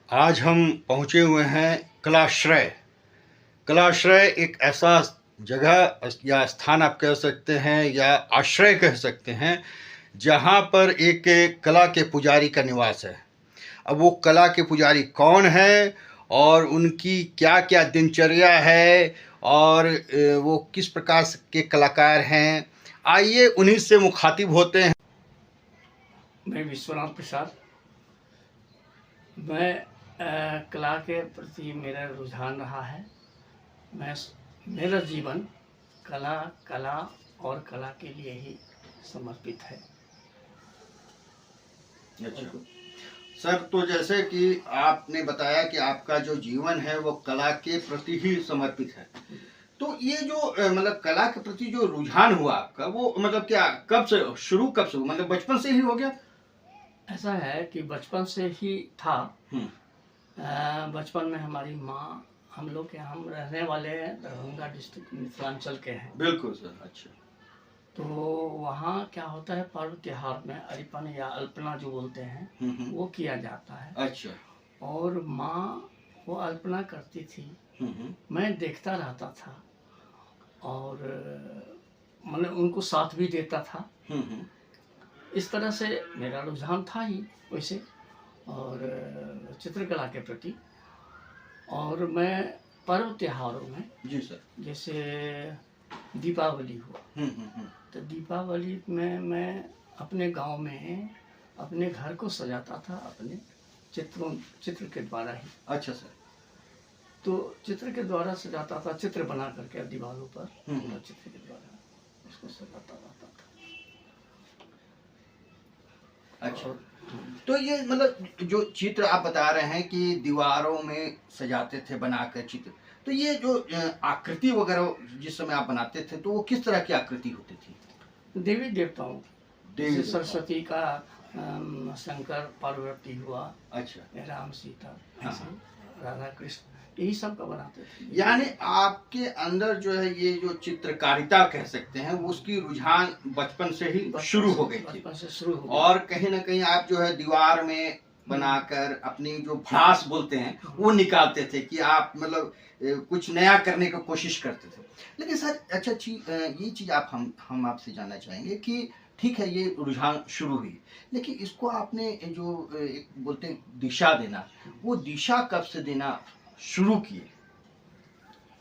आज हम पहुँचे हुए हैं कलाश्रय। कलाश्रय एक ऐसा जगह या स्थान आप कह सकते हैं या आश्रय कह सकते हैं, जहाँ पर एक कला के पुजारी का निवास है। अब वो कला के पुजारी कौन है और उनकी क्या क्या दिनचर्या है और वो किस प्रकार के कलाकार हैं, आइए उन्हीं से मुखातिब होते हैं। मैं विश्वनाथ प्रसाद। मैं कला के प्रति मेरा रुझान रहा है। मेरा जीवन कला और कला के लिए ही समर्पित है। अच्छा सर, तो जैसे कि आपने बताया कि आपका जो जीवन है वो कला के प्रति ही समर्पित है, तो ये जो मतलब कला के प्रति जो रुझान हुआ आपका, वो मतलब क्या कब से शुरू, मतलब बचपन से ही हो गया? ऐसा है कि बचपन से ही था। बचपन में हमारी माँ, हम रहने वाले दरभंगा डिस्ट्रिक्ट मिथिलांचल के हैं। बिल्कुल सर। अच्छा, तो वहाँ क्या होता है, पर्व त्योहार में अरिपन या अल्पना जो बोलते हैं वो किया जाता है। अच्छा। और माँ वो अल्पना करती थी, मैं देखता रहता था और मतलब उनको साथ भी देता था। इस तरह से मेरा रुझान था ही वैसे और चित्रकला के प्रति। और मैं पर्व त्योहारों में, जी सर, जैसे दीपावली हुआ, तो दीपावली में मैं अपने गांव में अपने घर को सजाता था अपने चित्र के द्वारा ही। अच्छा सर। तो चित्र के द्वारा सजाता था, चित्र बना करके दीवारों पर चित्र के द्वारा उसको सजाता रहता था। अच्छा, तो ये मतलब जो चित्र आप बता रहे हैं कि दीवारों में सजाते थे बनाकर चित्र, तो ये जो आकृति वगैरह जिस समय आप बनाते थे, तो वो किस तरह की आकृति होती थी? देवी देवताओं, जैसे सरस्वती का शंकर पार्वती हुआ। अच्छा। राम सीता, राधा कृष्ण, यही सब का बनाते थे। यानी आपके अंदर जो है ये जो चित्रकारिता कह सकते हैं, वो उसकी रुझान बचपन से ही शुरू हो गई थी। बचपन से शुरू हो गई। और कहीं ना कहीं आप जो है दीवार में बनाकर अपनी जो भ्रास बोलते हैं वो निकालते थे कि आप मतलब कुछ नया करने की कोशिश करते थे। लेकिन सर, अच्छा ये चीज आप हम आपसे जानना चाहेंगे कि ठीक है, ये रुझान शुरू हुई, लेकिन इसको आपने जो एक बोलते हैं दिशा देना, वो दिशा कब से देना शुरू किए?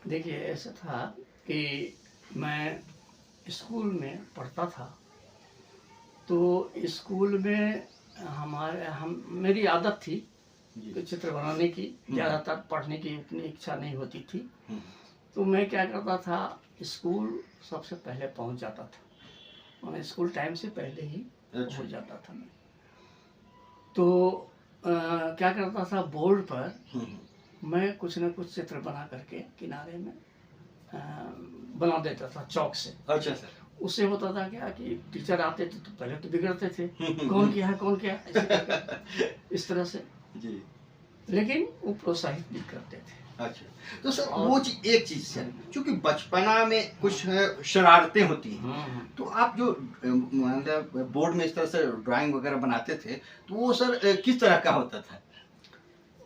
देखिए, ऐसा था कि मैं स्कूल में पढ़ता था, तो स्कूल में मेरी आदत थी कि चित्र बनाने की, ज़्यादातर पढ़ने की उतनी इच्छा नहीं होती थी। तो मैं क्या करता था, स्कूल सबसे पहले पहुंच जाता था, मैं स्कूल टाइम से पहले ही हो जाता था मैं। तो क्या करता था, बोर्ड पर मैं कुछ न कुछ चित्र बना करके किनारे में बना देता था चौक से। अच्छा सर। उससे होता था क्या कि टीचर आते थे तो पहले तो बिगड़ते थे, कौन किया है कौन किया है, इस तरह से जी। लेकिन वो प्रोत्साहित भी करते थे। अच्छा, तो सर वो एक चीज सर, क्योंकि बचपना में कुछ शरारतें होती हैं, तो आप जो मतलब बोर्ड में इस तरह से ड्राइंग वगैरह बनाते थे, तो वो सर किस तरह का होता था?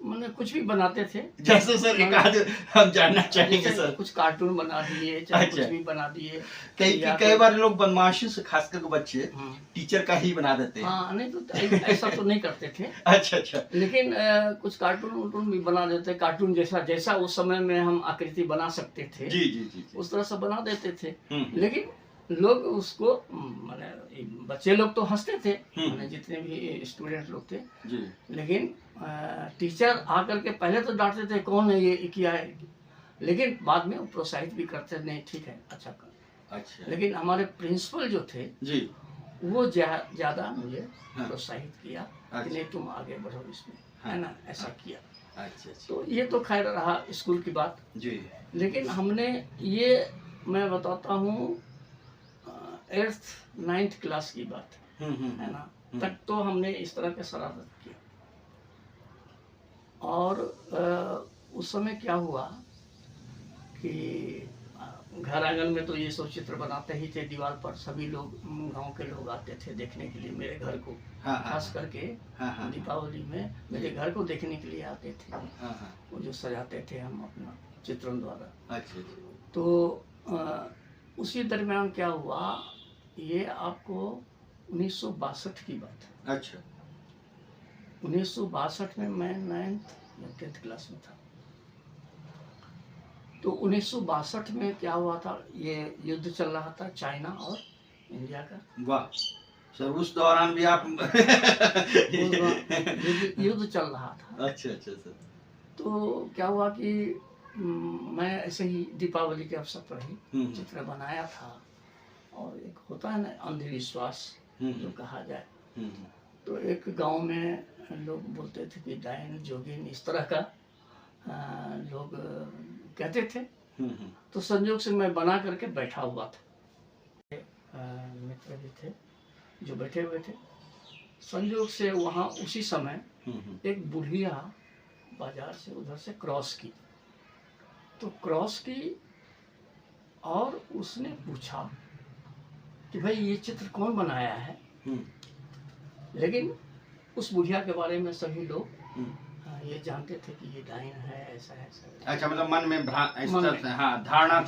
मैंने कुछ भी बनाते थे, जैसे सर एक आध हम जानना चाहेंगे सर। कुछ कार्टून बना दिए, चाहे कुछ भी बना दिए। कई बार लोग बदमाशी से, खासकर बच्चे टीचर का ही बना देते हैं। हाँ, नहीं तो ऐसा तो नहीं करते थे। अच्छा। लेकिन कुछ कार्टून भी बना देते, कार्टून जैसा उस समय में हम आकृति बना सकते थे जी, उस तरह से बना देते थे। लेकिन लोग उसको माने बच्चे लोग तो हंसते थे, माने जितने भी स्टूडेंट लोग थे जी। लेकिन टीचर आकर के पहले तो डांटते थे, कौन है ये किया है, लेकिन बाद में प्रोत्साहित भी करते, नहीं ठीक है, अच्छा कर। अच्छा। लेकिन हमारे प्रिंसिपल जो थे जी, वो ज्यादा मुझे प्रोत्साहित किया कि नहीं तुम आगे बढ़ो इसमें, है ना, ऐसा किया। अच्छा। तो ये तो खैर रहा स्कूल की बात जी। लेकिन हमने ये, मैं बताता हूँ, 8th 9th क्लास की बात है ना, तक तो हमने इस तरह के शरारत किया। और उस समय क्या हुआ कि घर आंगन में तो ये सब चित्र बनाते ही थे दीवार पर। सभी लोग, गांव के लोग आते थे देखने के लिए मेरे घर को। खास करके दीपावली में मेरे घर को देखने के लिए आते थे। वो जो सजाते थे हम अपना चित्रों द्वारा। अच्छा। तो उसी दरमियान क्या हुआ, ये आपको 1962 की बात है। अच्छा। 1962 में मैं 9th या 10th क्लास में था। तो 1962 में क्या हुआ था, ये युद्ध चल रहा था चाइना और इंडिया का। वाह सर, उस दौरान भी आप युद्ध चल रहा था। अच्छा सर। तो क्या हुआ कि मैं ऐसे ही दीपावली के अवसर पर ही चित्र बनाया था। और एक होता है ना अंधविश्वास जो कहा जाए, तो एक गांव में लोग बोलते थे कि डायन जोगिन इस तरह का लोग कहते थे। तो संयोग से मैं बना करके बैठा हुआ था। मित्र भी थे जो बैठे हुए थे। संयोग से वहाँ उसी समय एक बुढ़िया बाजार से उधर से क्रॉस की। तो क्रॉस की और उसने पूछा कि भाई ये चित्र कौन बनाया है। लेकिन उस बुढ़िया के बारे में सभी लोग ये जानते थे कि ये डायन है, ऐसा है ऐसा। अच्छा, मतलब मन में धारणा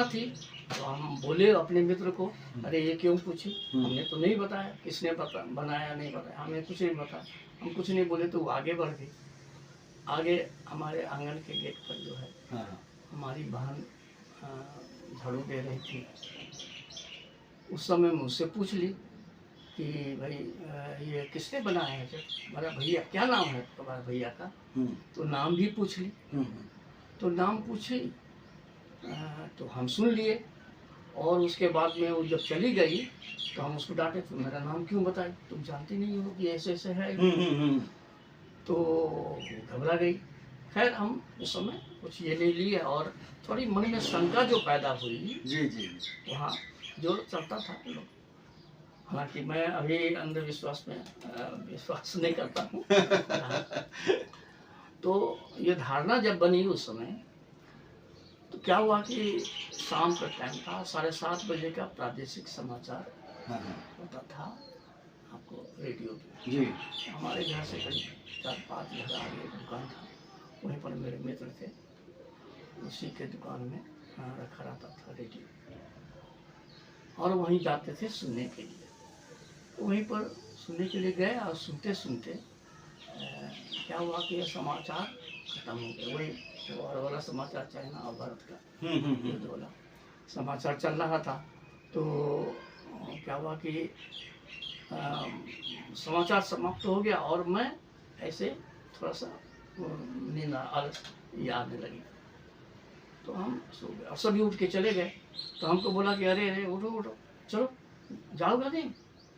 थी। तो हम बोले अपने मित्र को, अरे ये क्यों पूछी, हमने तो नहीं बताया, किसने बनाया नहीं बताया, हमें कुछ नहीं बताया। हम कुछ नहीं बोले तो वो आगे बढ़ गई। आगे हमारे आंगन के गेट पर जो है हमारी बहन झाड़ू दे रही थी। उस समय मुझसे पूछ ली कि भाई ये किसने बनाया है। मेरा भैया, क्या नाम है तुम्हारे भैया का। तो नाम भी पूछ ली। तो नाम पूछी तो हम सुन लिए। और उसके बाद में वो जब चली गई तो हम उसको डांटे, तो मेरा नाम क्यों बताई, तुम जानती नहीं हो कि ऐसे ऐसे है। तो घबरा गई। खैर हम उस समय कुछ ये नहीं लिए। और थोड़ी मन में शंका जो पैदा हुई वहाँ जो चलता था लोग। हालांकि मैं अभी अंधविश्वास में विश्वास नहीं करता हूँ। तो ये धारणा जब बनी उस समय, तो क्या हुआ कि शाम का टाइम था, 7:30 बजे का प्रादेशिक समाचार होता था आपको रेडियो पे। हमारे घर से करीब 4-5 घर आगे एक दुकान था, वहीं पर मेरे मित्र थे। उसी के दुकान में रखा रहता था रेडियो, और वहीं जाते थे सुनने के लिए। तो वहीं पर सुनने के लिए गए और सुनते सुनते क्या हुआ कि यह समाचार खत्म हो गया। वही वाला समाचार चाइना और भारत का युद्ध वाला समाचार चल रहा था। तो क्या हुआ कि समाचार समाप्त हो गया और मैं ऐसे थोड़ा सा नींद आने लगी। तो हम सो गए और सभी उठ के चले गए। तो हमको बोला कि अरे अरे उठो उठो, चलो जाओगे नहीं।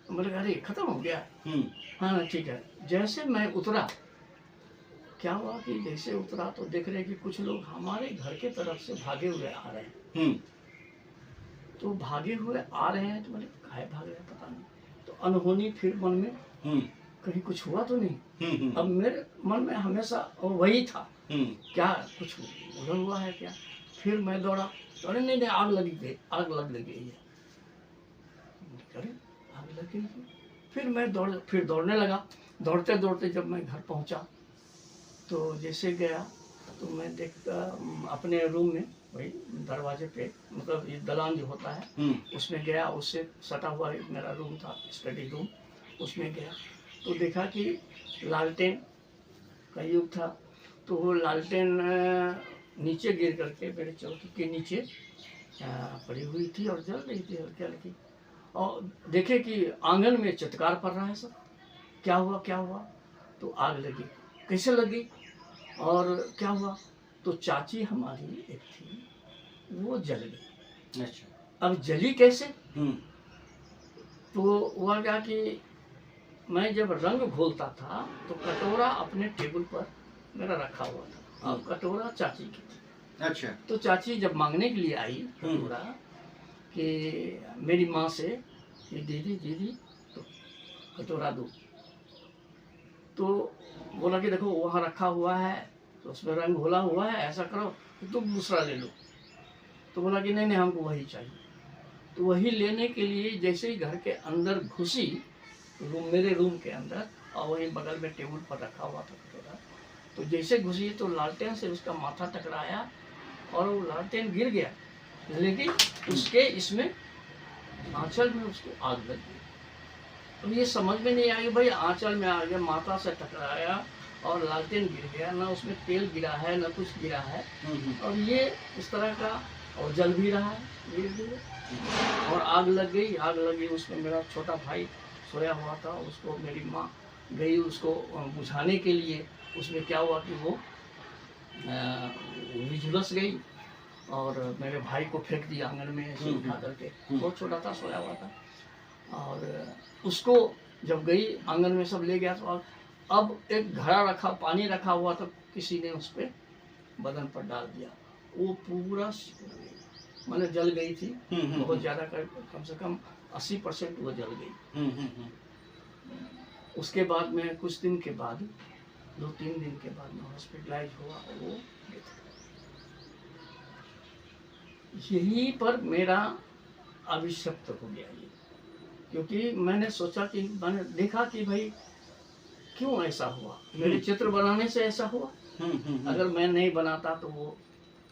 बोले अरे खत्म हो गया। हाँ ठीक है। जैसे मैं उतरा, क्या हुआ कि जैसे उतरा तो देख रहे कि कुछ लोग हमारे घर के तरफ से भागे हुए आ रहे हैं। तो भागे हुए आ रहे हैं, तो बोले काहे भाग रहे हैं पता नहीं। तो अनहोनी फिर मन में कहीं कुछ हुआ तो नहीं। अब मेरे मन में हमेशा वही था, क्या कुछ उधर हुआ है क्या। फिर मैं दौड़ा, तो अरे नहीं आग लग गई है। अरे आग लग गई है। फिर मैं दौड़ने लगा। दौड़ते दौड़ते जब मैं घर पहुंचा तो जैसे गया तो मैं देखता अपने रूम में, वही दरवाजे पे, मतलब ये दलान जो होता है उसमें गया। उससे सटा हुआ मेरा रूम था, स्टडी रूम। उसमें गया तो देखा कि लालटेन का युग था। तो वो लालटेन नीचे गिर करके मेरे चौकी के नीचे पड़ी हुई थी और जल रही थी हल्की हल्की। और देखे कि आंगन में चित्कार पड़ रहा है सब। क्या हुआ। तो आग लगी। कैसे लगी और क्या हुआ, तो चाची हमारी एक थी, वो जल गई। अच्छा। अब जली कैसे। तो हुआ क्या कि मैं जब रंग घोलता था तो कटोरा अपने टेबल पर मेरा रखा हुआ था और कटोरा चाची की थी। अच्छा। तो चाची जब मांगने के लिए आई कटोरा कि मेरी माँ से कि दीदी तो कटोरा दो। तो बोला कि देखो वहाँ रखा हुआ है, तो उसमें रंग घोला हुआ है, ऐसा करो तो तुम दूसरा ले लो। तो बोला कि नहीं नहीं हमको वही चाहिए। तो वही लेने के लिए जैसे ही घर के अंदर घुसी, मेरे रूम के अंदर, और वही बगल में टेबल पर रखा हुआ था कटोरा, तो जैसे घुसी तो लालटेन से उसका माथा टकराया और वो लालटेन गिर गया, लेकिन उसके इसमें आंचल में उसको आग लग गई। तो ये समझ में नहीं आया भाई आंचल में आ गया, माथा से टकराया और लालटेन गिर गया, ना उसमें तेल गिरा है ना कुछ गिरा है, और ये इस तरह का, और जल भी रहा है धीरे धीरे, और आग लग गई। आग लगी, उसमें मेरा छोटा भाई सोया हुआ था, उसको मेरी माँ गई उसको बुझाने के लिए। उसमें क्या हुआ कि वो झुलस गई और मेरे भाई को फेंक दिया आंगन में ऐसे उठा करके, बहुत छोटा था, सोया हुआ था। और उसको जब गई आंगन में सब ले गया, तो अब एक घड़ा रखा, पानी रखा हुआ था, किसी ने उस पर बदन पर डाल दिया, वो पूरा मैंने जल गई थी बहुत ज़्यादा, कम से कम 80% वो जल गई। उसके बाद में कुछ दिन के बाद, 2-3 दिन के बाद में हॉस्पिटलाइज हुआ और वो यहीं पर मेरा अभिशप्त हो गया ये, क्योंकि मैंने सोचा कि मैंने देखा कि भाई क्यों ऐसा हुआ, मेरे चित्र बनाने से ऐसा हुआ। अगर मैं नहीं बनाता तो वो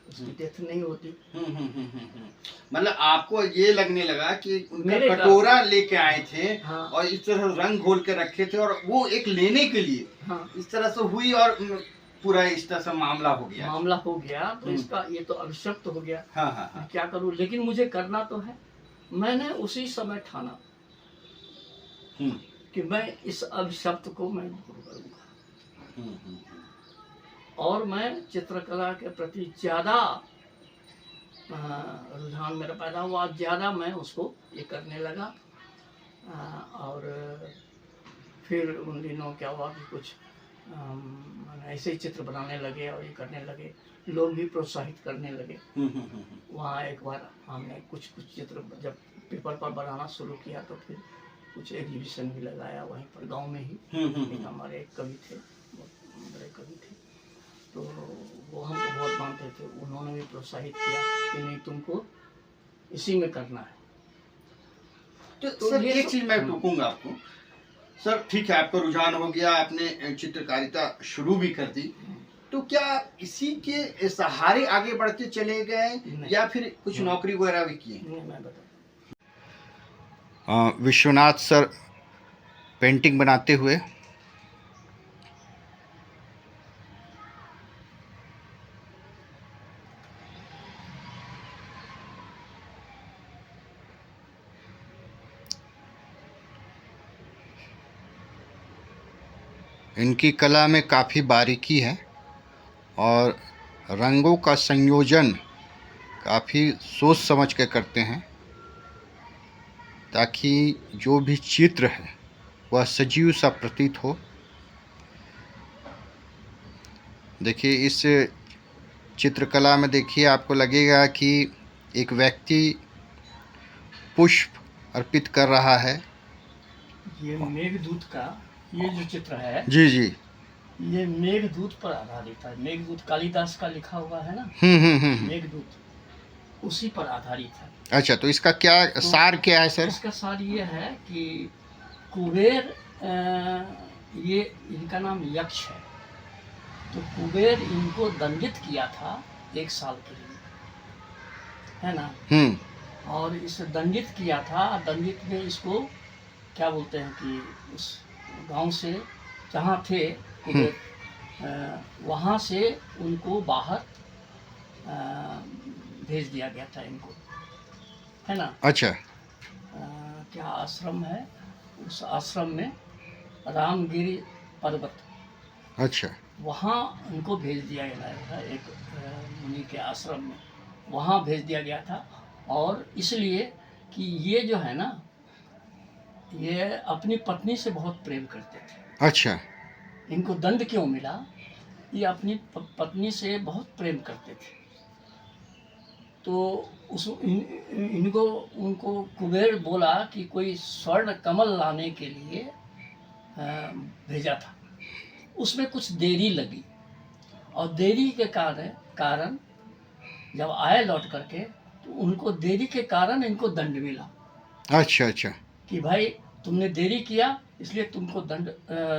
उसकी डेथ नहीं होती। मतलब आपको ये लगने लगा कि उनका कटोरा लेके आए थे, हाँ, और इस तरह रंग घोल के रखे थे, और वो एक लेने के लिए, हाँ, इस तरह से हुई और पूरा इस तरह से मामला हो गया। तो इसका ये तो अभिशप्त हो गया। हाँ, हाँ, हाँ। क्या करूं, लेकिन मुझे करना तो है। मैंने उसी समय ठाना कि मैं इस अभिशप्त को मैं दूर करूंगा, और मैं चित्रकला के प्रति ज़्यादा रुझान मेरा पैदा हुआ, ज़्यादा मैं उसको ये करने लगा। और फिर उन दिनों क्या हुआ कि कुछ ऐसे ही चित्र बनाने लगे और ये करने लगे, लोग भी प्रोत्साहित करने लगे। वहाँ एक बार हमने कुछ चित्र जब पेपर पर बनाना शुरू किया, तो फिर कुछ एग्जीबिशन भी लगाया वहीं पर गांव में ही। हमारे एक कवि थे, बड़े कवि थे, तो वो हमको बहुत मानते थे, उन्होंने भी प्रोत्साहित किया कि नहीं तुमको इसी में करना है। तो सर एक चीज मैं टूकूंगा आपको, सर ठीक है आपका रुझान हो गया, आपने चित्रकारिता शुरू भी कर दी, तो क्या इसी के सहारे आगे बढ़ते चले गए या फिर कुछ नौकरी वगैरह भी किए? मैं बता, विश्वनाथ सर पेंटिंग बनाते हुए इनकी कला में काफ़ी बारीकी है और रंगों का संयोजन काफ़ी सोच समझ के करते हैं, ताकि जो भी चित्र है वह सजीव सा प्रतीत हो। देखिए इस चित्रकला में, देखिए आपको लगेगा कि एक व्यक्ति पुष्प अर्पित कर रहा है। ये मेघदूत का ये जो चित्र है, जी जी, ये मेघदूत पर आधारित है। मेघदूत कालिदास का लिखा हुआ है ना, मेघदूत उसी पर आधारित है। अच्छा, तो इसका क्या सार क्या है सर? इसका सार ये है कि कुबेर, ये इनका नाम यक्ष है, तो कुबेर इनको दंडित किया था 1 साल के लिए, है ना। और इसे दंडित किया था, दंडित में इसको क्या बोलते हैं कि उस गांव से जहाँ थे कुबेर, वहाँ से उनको बाहर भेज दिया गया था इनको, है ना। अच्छा, क्या आश्रम है, उस आश्रम में रामगिरी पर्वत, अच्छा, वहाँ उनको भेज दिया गया था, एक मुनि के आश्रम में वहाँ भेज दिया गया था। और इसलिए कि ये जो है ना, ये अपनी पत्नी से बहुत प्रेम करते थे। अच्छा, इनको दंड क्यों मिला, ये अपनी पत्नी से बहुत प्रेम करते थे, तो इनको उनको कुबेर बोला कि कोई स्वर्ण कमल लाने के लिए भेजा था। उसमें कुछ देरी लगी, और देरी के कारण जब आए लौट करके, तो उनको देरी के कारण इनको दंड मिला। अच्छा अच्छा। कि भाई तुमने देरी किया इसलिए तुमको दंड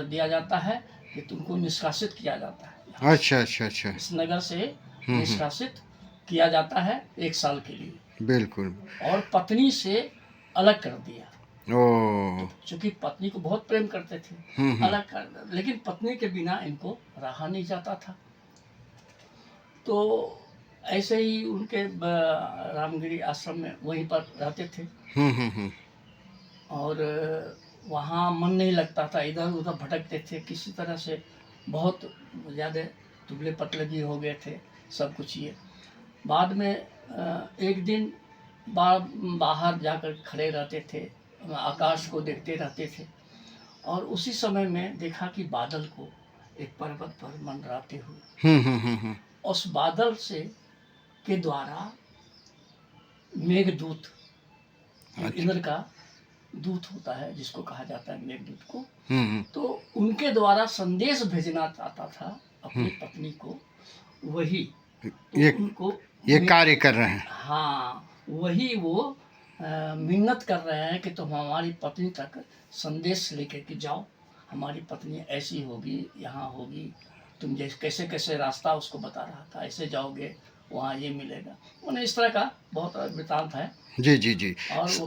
दिया जाता है, कि तुमको निष्कासित किया जाता है। अच्छा अच्छा अच्छा। इस नगर से निष्कासित किया जाता है 1 साल के लिए। बिल्कुल। और पत्नी से अलग कर दिया। ओ। चूंकि पत्नी को बहुत प्रेम करते थे, अलग कर, लेकिन पत्नी के बिना इनको रहा नहीं जाता था। तो ऐसे ही उनके रामगिरी आश्रम में वहीं पर रहते थे। और वहाँ मन नहीं लगता था, इधर उधर भटकते थे किसी तरह से, बहुत ज़्यादा दुबले पतले भी हो गए थे सब कुछ। ये बाद में एक दिन बाहर जाकर खड़े रहते थे, आकाश को देखते रहते थे, और उसी समय में देखा कि बादल को एक पर्वत पर मंडराते हुए, उस बादल से के द्वारा मेघदूत, इंद्र का दूत होता है जिसको कहा जाता है मेघदूत को, तो उनके द्वारा संदेश भेजना चाहता था अपनी पत्नी को। वही तो उनको ये कार्य कर रहे हैं। हाँ, वही वो मिन्नत कर रहे हैं कि तुम हमारी पत्नी तक संदेश लेकर के जाओ, हमारी पत्नी ऐसी होगी, यहाँ होगी, तुम जैसे कैसे कैसे रास्ता उसको बता रहा था, ऐसे जाओगे वहाँ ये मिलेगा। उन्हें इस तरह का बहुत वृतांत है। जी जी जी। और वो